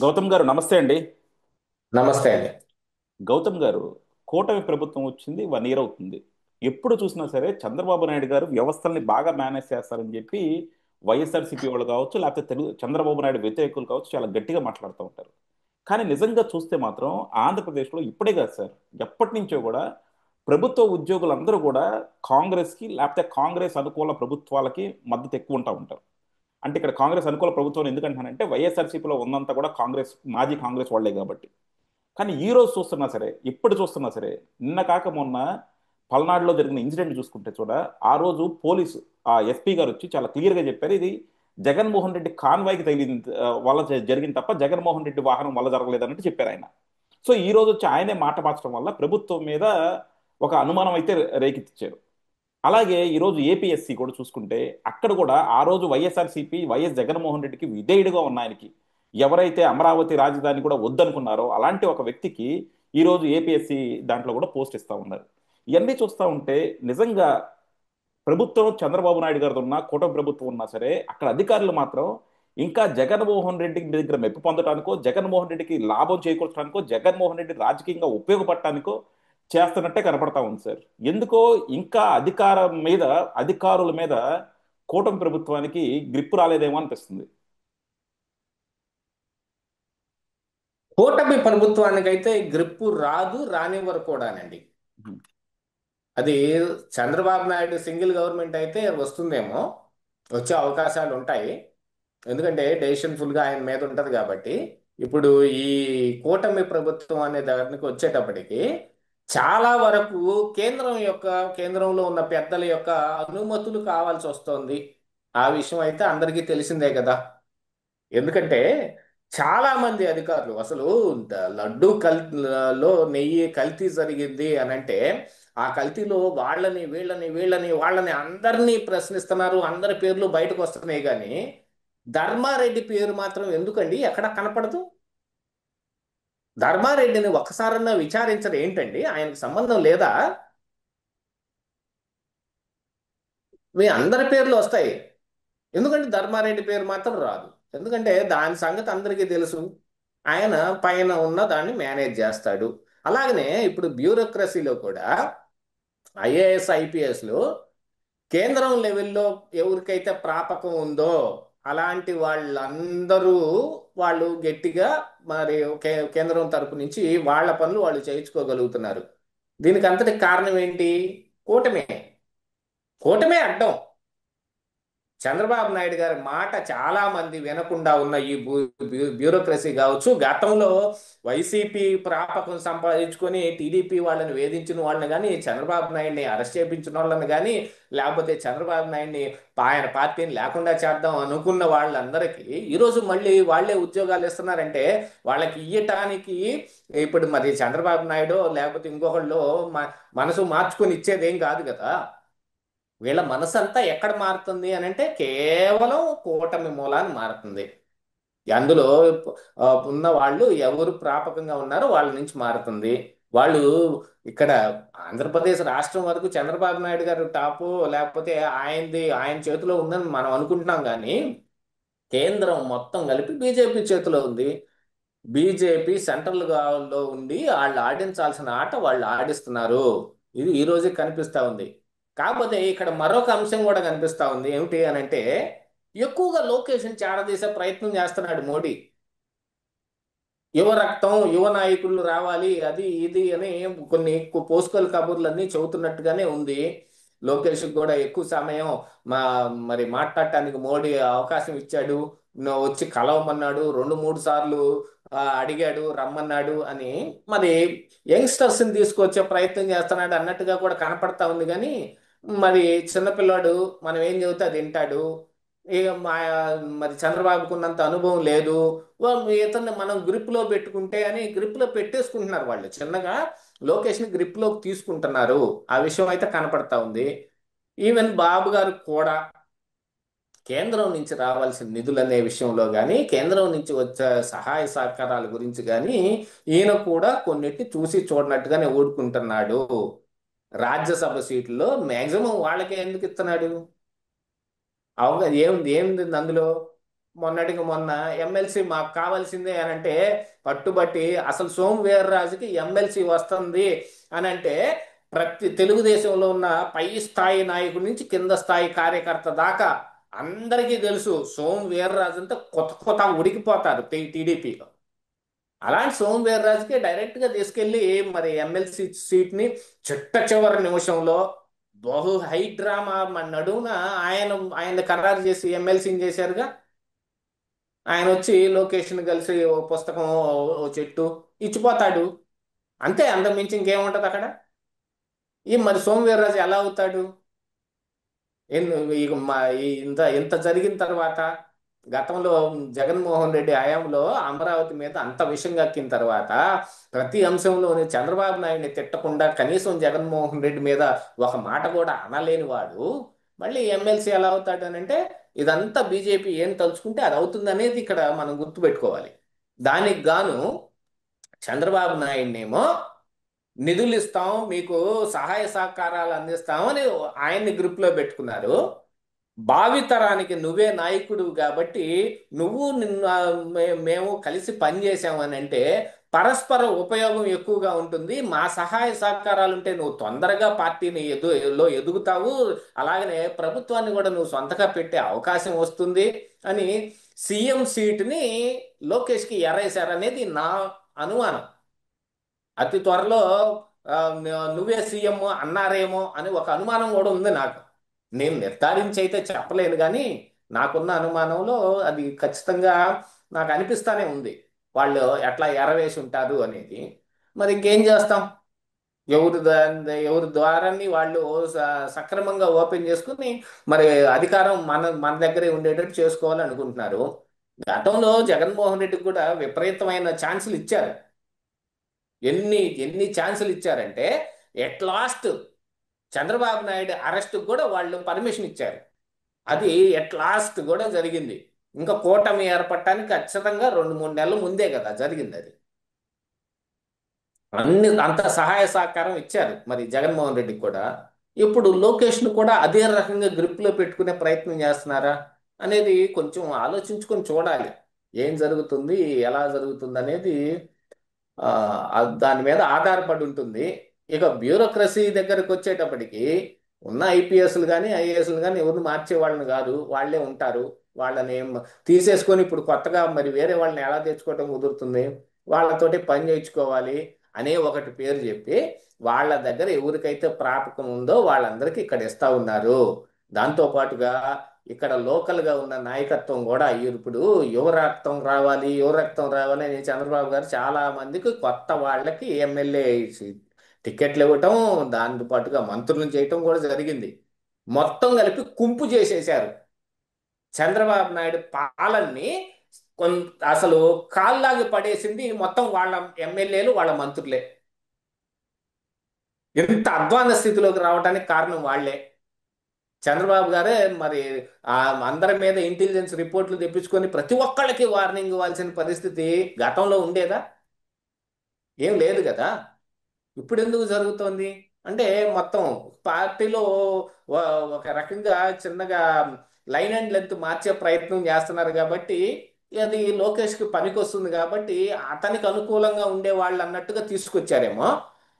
గౌతమ్ గారు నమస్తే అండి. నమస్తే అండి. గౌతమ్ గారు, కూటమి ప్రభుత్వం వచ్చింది 1 ఇయర్ అవుతుంది. ఎప్పుడు చూసినా సరే చంద్రబాబు నాయుడు గారు వ్యవస్థల్ని బాగా మేనేజ్ చేస్తారని చెప్పి వైఎస్ఆర్సీపీ వాళ్ళు కావచ్చు, లేకపోతే తెలుగు చంద్రబాబు నాయుడు వ్యతిరేకులు కావచ్చు చాలా గట్టిగా మాట్లాడుతూ ఉంటారు. కానీ నిజంగా చూస్తే మాత్రం ఆంధ్రప్రదేశ్లో ఇప్పుడే కాదు సార్, ఎప్పటి నుంచో కూడా ప్రభుత్వ ఉద్యోగులందరూ కూడా కాంగ్రెస్కి లేకపోతే కాంగ్రెస్ అనుకూల ప్రభుత్వాలకి మద్దతు ఎక్కువ ఉంటా ఉంటారు. అంటే ఇక్కడ కాంగ్రెస్ అనుకూల ప్రభుత్వం ఎందుకంటానంటే వైఎస్ఆర్సీపీలో ఉన్నంత కూడా కాంగ్రెస్ మాజీ కాంగ్రెస్ వాళ్లే కాబట్టి. కానీ ఈ రోజు చూస్తున్నా సరే, ఇప్పుడు చూస్తున్నా సరే, నిన్న కాక మొన్న పల్నాడులో జరిగిన ఇన్సిడెంట్ చూసుకుంటే చూడ, ఆ రోజు పోలీసు ఆ ఎస్పీ గారు వచ్చి చాలా క్లియర్గా చెప్పారు, ఇది జగన్మోహన్ రెడ్డి కాన్వాయ్కి తగిలింది వల్ల జరిగింది తప్ప జగన్మోహన్ రెడ్డి వాహనం వల్ల జరగలేదు అన్నట్టు చెప్పారు ఆయన. సో ఈ రోజు వచ్చి ఆయనే మాట మార్చడం వల్ల ప్రభుత్వం మీద ఒక అనుమానం అయితే రేకెత్తించారు. అలాగే ఈరోజు ఏపీఎస్సి కూడా చూసుకుంటే అక్కడ కూడా ఆ రోజు వైఎస్ఆర్సీపీ వైఎస్ జగన్మోహన్ రెడ్డికి విధేయుడిగా ఉన్న ఆయనకి, ఎవరైతే అమరావతి రాజధాని కూడా వద్దనుకున్నారో అలాంటి ఒక వ్యక్తికి ఈరోజు ఏపీఎస్సి దాంట్లో కూడా పోస్ట్ ఇస్తా ఉన్నారు. ఇవన్నీ చూస్తూ ఉంటే నిజంగా ప్రభుత్వం చంద్రబాబు నాయుడు గారితో ఉన్నా కూటమి ప్రభుత్వం ఉన్నా సరే అక్కడ అధికారులు మాత్రం ఇంకా జగన్మోహన్ రెడ్డి దగ్గర మెప్పు పొందడానికో, జగన్మోహన్ రెడ్డికి లాభం చేకూర్చడానికో, జగన్మోహన్ రెడ్డి రాజకీయంగా ఉపయోగపడటానికో చేస్తున్నట్టే కనపడతా ఉంది సార్. ఎందుకో ఇంకా అధికారం మీద, అధికారుల మీద కూటమి ప్రభుత్వానికి గ్రిప్ రాలేదేమో అనిపిస్తుంది. కూటమి ప్రభుత్వానికైతే గ్రిప్పు రాదు, రానివ్వరు కూడానండి. అది చంద్రబాబు నాయుడు సింగిల్ గవర్నమెంట్ అయితే వస్తుందేమో, వచ్చే అవకాశాలు ఉంటాయి. ఎందుకంటే డెసిషన్ ఫుల్గా ఆయన మీద ఉంటది కాబట్టి. ఇప్పుడు ఈ కూటమి ప్రభుత్వం అనే దానికి వచ్చేటప్పటికి చాలా వరకు కేంద్రంలో ఉన్న పెద్దల యొక్క అనుమతులు కావాల్సి వస్తుంది. ఆ విషయం అయితే అందరికీ తెలిసిందే కదా. ఎందుకంటే చాలా మంది అధికారులు అసలు లడ్డు లో నెయ్యి కల్తీ జరిగింది అని అంటే ఆ కల్తీలో వాళ్ళని అందరినీ ప్రశ్నిస్తున్నారు. అందరి పేర్లు బయటకు వస్తున్నాయి కానీ ధర్మారెడ్డి పేరు మాత్రం ఎందుకండి ఎక్కడ కనపడదు? ధర్మారెడ్డిని ఒక్కసారన్నా విచారించరు ఏంటండి? ఆయనకు సంబంధం లేదా? మీ అందరి పేర్లు వస్తాయి, ఎందుకంటే ధర్మారెడ్డి పేరు మాత్రం రాదు. ఎందుకంటే దాని సంగతి అందరికీ తెలుసు. ఆయన పైన ఉన్న దాన్ని మేనేజ్ చేస్తాడు. అలాగనే ఇప్పుడు బ్యూరోక్రసీలో కూడా ఐఏఎస్ ఐపీఎస్లు కేంద్రం లెవెల్లో ఎవరికైతే ప్రాపకం ఉందో అలాంటి వాళ్ళందరూ వాళ్ళు గట్టిగా మరి కేంద్రం తరపు నుంచి వాళ్ళ పనులు వాళ్ళు చేయించుకోగలుగుతున్నారు. దీనికి అంతటి కారణం ఏంటి? కూటమే. కూటమే అడ్డం. చంద్రబాబు నాయుడు గారి మాట చాలా మంది వినకుండా ఉన్న ఈ బ్యూరోక్రసీ కావచ్చు, గతంలో వైసీపీ ప్రాపకం సంపాదించుకొని టీడీపీ వాళ్ళని వేధించిన వాళ్ళని కానీ, చంద్రబాబు నాయుడిని అరెస్ట్ చేయించిన వాళ్ళని కానీ, లేకపోతే చంద్రబాబు నాయుడిని ఆయన పార్టీని లేకుండా చేద్దాం అనుకున్న వాళ్ళందరికీ ఈరోజు మళ్ళీ వాళ్ళే ఉద్యోగాలు ఇస్తున్నారంటే వాళ్ళకి ఇయ్యటానికి ఇప్పుడు మరి చంద్రబాబు నాయుడు లేకపోతే ఇంకొకళ్ళు మనసు మార్చుకొని ఇచ్చేదేం కాదు కదా. వీళ్ళ మనసంతా ఎక్కడ మారుతుంది అని అంటే కేవలం కూటమి మూలాన్ని మారుతుంది. అందులో ఉన్న వాళ్ళు ఎవరు ప్రాపకంగా ఉన్నారో వాళ్ళ నుంచి మారుతుంది. వాళ్ళు ఇక్కడ ఆంధ్రప్రదేశ్ రాష్ట్రం వరకు చంద్రబాబు నాయుడు గారు టాపు, లేకపోతే ఆయన చేతిలో ఉందని మనం అనుకుంటున్నాం కానీ కేంద్రం మొత్తం కలిపి బీజేపీ చేతిలో ఉంది. బీజేపీ సెంట్రల్ లో ఉండి వాళ్ళు ఆడించాల్సిన ఆట వాళ్ళు ఆడిస్తున్నారు. ఇది ఈ రోజే కనిపిస్తా ఉంది. కాకపోతే ఇక్కడ మరొక అంశం కూడా కనిపిస్తా ఉంది. ఏమిటి అని అంటే ఎక్కువగా లొకేషన్ చేరదీసే ప్రయత్నం చేస్తున్నాడు మోడీ. యువ రక్తం, యువ నాయకులు రావాలి, అది ఇది అని కొన్ని పోస్కల్ కబుర్లన్నీ చెబుతున్నట్టుగానే ఉంది. లోకేష్ కూడా ఎక్కువ సమయం మా మరి మాట్లాడటానికి మోడీ అవకాశం ఇచ్చాడు. వచ్చి కలవమన్నాడు, 2-3 సార్లు అడిగాడు, రమ్మన్నాడు అని. మరి యంగ్స్టర్స్ ని తీసుకొచ్చే ప్రయత్నం చేస్తున్నాడు అన్నట్టుగా కూడా కనపడతా ఉంది. కానీ మరి చిన్నపిల్లాడు మనం ఏం చెబితే అది వింటాడు. ఇక మరి చంద్రబాబుకు ఉన్నంత అనుభవం లేదు. ఇతన్ని మనం గ్రిప్ లో పెట్టుకుంటే అని గ్రిప్ లో పెట్టేసుకుంటున్నారు వాళ్ళు. చిన్నగా లోకేష్ ని గ్రిప్ లోకి తీసుకుంటున్నారు. ఆ విషయం అయితే కనపడతా ఉంది. ఈవెన్ బాబు గారు కూడా కేంద్రం నుంచి రావాల్సిన నిధులు అనే విషయంలో కానీ, కేంద్రం నుంచి వచ్చే సహాయ సహకారాల గురించి కానీ ఈయన కూడా కొన్నిటిని చూసి చూడనట్టుగానే ఊరుకుంటున్నాడు. రాజ్యసభ సీట్లలో మాక్సిమం వాళ్ళకే ఎందుకు ఇస్తున్నాడు? అవును, ఏముంది ఏముంది అందులో? మొన్నటికి మొన్న ఎమ్మెల్సీ మాకు కావాల్సిందే అని అంటే పట్టుబట్టి అసలు సోము వీర్రాజుకి ఎమ్మెల్సీ వస్తుంది అని అంటే ప్రతి తెలుగుదేశంలో ఉన్న పై స్థాయి నాయకుడి నుంచి కింద స్థాయి కార్యకర్త దాకా అందరికీ తెలుసు సోము వీర్రాజు అంటే కొత్త కొత్త ఉడికిపోతారు టీడీపీలో. అలాంటి సోము వీర్రాజుకి డైరెక్ట్ గా తీసుకెళ్లి మరి ఎమ్మెల్సీ సీట్ ని చిట్ట చివరి నిమిషంలో బహు హై డ్రామా మన నడువున ఆయన ఆయన ఖరారు చేసి ఎమ్మెల్సీని చేశారుగా. ఆయన వచ్చి లోకేష్ని కలిసి ఓ పుస్తకం ఓ చెట్టు ఇచ్చిపోతాడు. అంతే, అంతకు మించి ఇంకేముంటది అక్కడ. ఈ మరి సోము వీర్రాజు ఎలా అవుతాడు? ఇక ఇంత ఇంత జరిగిన తర్వాత గతంలో జగన్మోహన్ రెడ్డి హయాంలో అమరావతి మీద అంత విషం కక్కిన తర్వాత ప్రతి అంశంలోని చంద్రబాబు నాయుడిని తిట్టకుండా కనీసం జగన్మోహన్ రెడ్డి మీద ఒక మాట కూడా అనలేని వాడు మళ్ళీ ఎమ్మెల్సీ ఎలా అవుతాడు అని అంటే ఇదంతా బీజేపీ ఏం తలుచుకుంటే అది అవుతుంది అనేది ఇక్కడ మనం గుర్తుపెట్టుకోవాలి. దానికి గాను చంద్రబాబు నాయుడినేమో నిధులు ఇస్తాం, మీకు సహాయ సహకారాలు అందిస్తామని ఆయన్ని గ్రూప్లో పెట్టుకున్నారు. భావితరానికి నువ్వే నాయకుడు కాబట్టి నువ్వు మేము కలిసి పనిచేసామని అంటే పరస్పర ఉపయోగం ఎక్కువగా ఉంటుంది. మా సహాయ సహకారాలు ఉంటే నువ్వు తొందరగా పార్టీని ఎదుగుతావు, అలాగనే ప్రభుత్వాన్ని కూడా నువ్వు సొంతగా పెట్టే అవకాశం వస్తుంది అని సీఎం సీటుని లోకేష్కి ఎరేశారనేది నా అనుమానం. అతి త్వరలో ఆ, నువ్వే సీఎం అన్నారేమో అని ఒక అనుమానం కూడా ఉంది నాకు. నేను నిర్ధారించి అయితే చెప్పలేను కానీ నాకున్న అనుమానంలో అది ఖచ్చితంగా నాకు అనిపిస్తానే ఉంది. వాళ్ళు ఎట్లా ఎరవేసి ఉంటారు అనేది. మరి ఇంకేం చేస్తాం? ఎవరి ద్వారాన్ని వాళ్ళు సక్రమంగా ఓపెన్ చేసుకుని మరి అధికారం మన మన దగ్గరే ఉండేటట్టు చేసుకోవాలని అనుకుంటున్నారు. గతంలో జగన్మోహన్ రెడ్డికి కూడా విపరీతమైన ఛాన్సులు ఇచ్చారు. ఎన్ని ఎన్ని ఛాన్సులు ఇచ్చారంటే at last Chandrababu Naidu arrest కూడా వాళ్ళు పర్మిషన్ ఇచ్చారు. అది ఎట్ లాస్ట్ కూడా జరిగింది. ఇంకా కూటమి ఏర్పడటానికి ఖచ్చితంగా 2-3 నెలల ముందే కదా జరిగింది అది. అంత సహాయ సహకారం ఇచ్చారు మరి జగన్మోహన్ రెడ్డికి కూడా. ఇప్పుడు లోకేష్ను కూడా అదే రకంగా గ్రిప్లో పెట్టుకునే ప్రయత్నం చేస్తున్నారా అనేది కొంచెం ఆలోచించుకొని చూడాలి. ఏం జరుగుతుంది, ఎలా జరుగుతుంది అనేది దాని మీద ఆధారపడి ఉంటుంది. ఇక బ్యూరోక్రసీ దగ్గరకు వచ్చేటప్పటికి ఉన్న ఐపీఎస్లు కానీ ఐఏఎస్లు కానీ ఎవరిని మార్చే వాళ్ళని కాదు, వాళ్ళే ఉంటారు. వాళ్ళని తీసేసుకొని ఇప్పుడు కొత్తగా మరి వేరే వాళ్ళని ఎలా తెచ్చుకోవటం కుదురుతుంది? వాళ్ళతోటి పని చేయించుకోవాలి అనే ఒకటి పేరు చెప్పి వాళ్ళ దగ్గర ఎవరికైతే ప్రాపకం ఉందో వాళ్ళందరికీ ఇక్కడ ఇస్తా ఉన్నారు. దాంతో పాటుగా ఇక్కడ లోకల్గా ఉన్న నాయకత్వం కూడా ఇప్పుడు యువ రక్తం రావాలి, యువ రక్తం రావాలి అని చంద్రబాబు గారు చాలా మందికి కొత్త వాళ్ళకి ఎమ్మెల్యే టికెట్లు ఇవ్వటం, దాంతో పాటుగా మంత్రులను చేయటం కూడా జరిగింది. మొత్తం కలిపి కుంపు చేసేశారు. చంద్రబాబు నాయుడు పాలన్ని అసలు కాల్లాగి పడేసింది మొత్తం వాళ్ళ ఎమ్మెల్యేలు, వాళ్ళ మంత్రులే. ఇంత అధ్వాన స్థితిలోకి రావడానికి కారణం వాళ్ళే. చంద్రబాబు గారే మరి ఆ అందరి మీద ఇంటెలిజెన్స్ రిపోర్ట్లు తెప్పించుకొని ప్రతి ఒక్కళ్ళకి వార్నింగ్ ఇవ్వాల్సిన పరిస్థితి గతంలో ఉండేదా? ఏం లేదు కదా. ఇప్పుడు ఎందుకు జరుగుతోంది అంటే మొత్తం పార్టీలో ఒక రకంగా చిన్నగా లైన్ అండ్ లెంత్ మార్చే ప్రయత్నం చేస్తున్నారు కాబట్టి అది లోకేష్కి పనికొస్తుంది కాబట్టి అతనికి అనుకూలంగా ఉండే వాళ్ళు అన్నట్టుగా తీసుకొచ్చారేమో.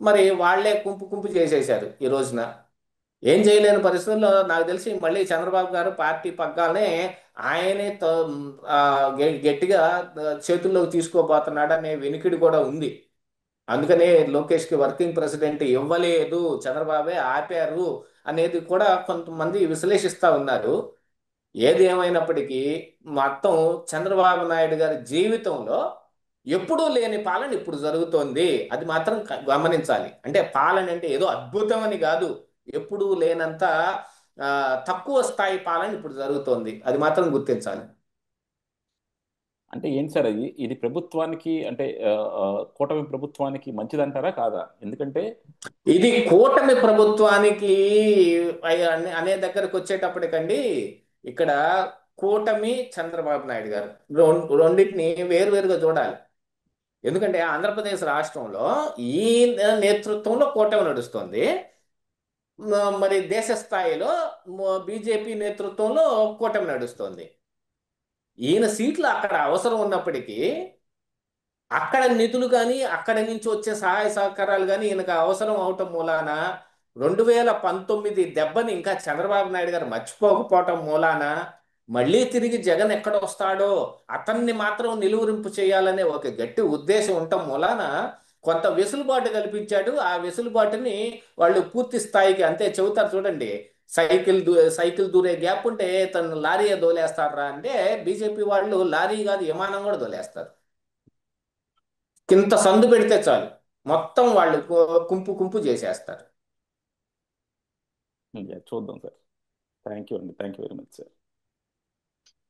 మరి వాళ్ళే కుంపు కుంపు చేసేశారు ఈ రోజున. ఏం చేయలేని పరిస్థితుల్లో నాకు తెలిసి మళ్ళీ చంద్రబాబు గారు పార్టీ పగ్గాలనే ఆయనే గట్టిగా చేతుల్లోకి తీసుకోబోతున్నాడు అనే వినికిడి కూడా ఉంది. అందుకనే లోకేష్కి వర్కింగ్ ప్రెసిడెంట్ ఇవ్వలేదు, చంద్రబాబే ఆపారు అనేది కూడా కొంతమంది విశ్లేషిస్తా ఉన్నారు. ఏది ఏమైనప్పటికీ మొత్తం చంద్రబాబు నాయుడు గారి జీవితంలో ఎప్పుడూ లేని పాలన ఇప్పుడు జరుగుతోంది. అది మాత్రం గమనించాలి. అంటే పాలన అంటే ఏదో అద్భుతం అని కాదు, ఎప్పుడూ లేనంత ఆ, తక్కువ స్థాయి పాలన ఇప్పుడు జరుగుతోంది. అది మాత్రం గుర్తించాలి. అంటే ఏంటి సార్ ఇది ప్రభుత్వానికి అంటే కూటమి ప్రభుత్వానికి మంచిదంటారా కాదా? ఎందుకంటే ఇది కూటమి ప్రభుత్వానికి అనే దగ్గరకు వచ్చేటప్పటికండి ఇక్కడ కూటమి చంద్రబాబు నాయుడు గారు రెండింటిని వేరువేరుగా చూడాలి. ఎందుకంటే ఆంధ్రప్రదేశ్ రాష్ట్రంలో ఈ నేతృత్వంలో కూటమి నడుస్తుంది. మరి దేశ స్థాయిలో బీజేపీ నేతృత్వంలో కూటమి నడుస్తుంది. ఈయన సీట్లు అక్కడ అవసరం ఉన్నప్పటికీ అక్కడ నిధులు కానీ అక్కడి నుంచి వచ్చే సహాయ సహకారాలు కానీ ఈయనకు అవసరం అవటం మూలాన 2019 దెబ్బని ఇంకా చంద్రబాబు నాయుడు గారు మర్చిపోకపోవటం మూలాన మళ్ళీ తిరిగి జగన్ ఎక్కడ వస్తాడో అతన్ని మాత్రం నిలువరింపు చేయాలనే ఒక గట్టి ఉద్దేశం ఉండటం మూలాన కొంత వెసులుబాటు కల్పించాడు. ఆ వెసులుబాటుని వాళ్ళు పూర్తి స్థాయికి అంతే చెబుతారు చూడండి. సైకిల్ దూరే గ్యాప్ ఉంటే తను లారీ దోలేస్తారా అంటే బీజేపీ వాళ్ళు లారీ కాదు విమానం కూడా దోలేస్తారు. కింత సందు పెడితే చాలు మొత్తం వాళ్ళు కుంపు కుంపు చేసేస్తారు. చూద్దాం సార్. థ్యాంక్ యూ అండి, thank you very much sir.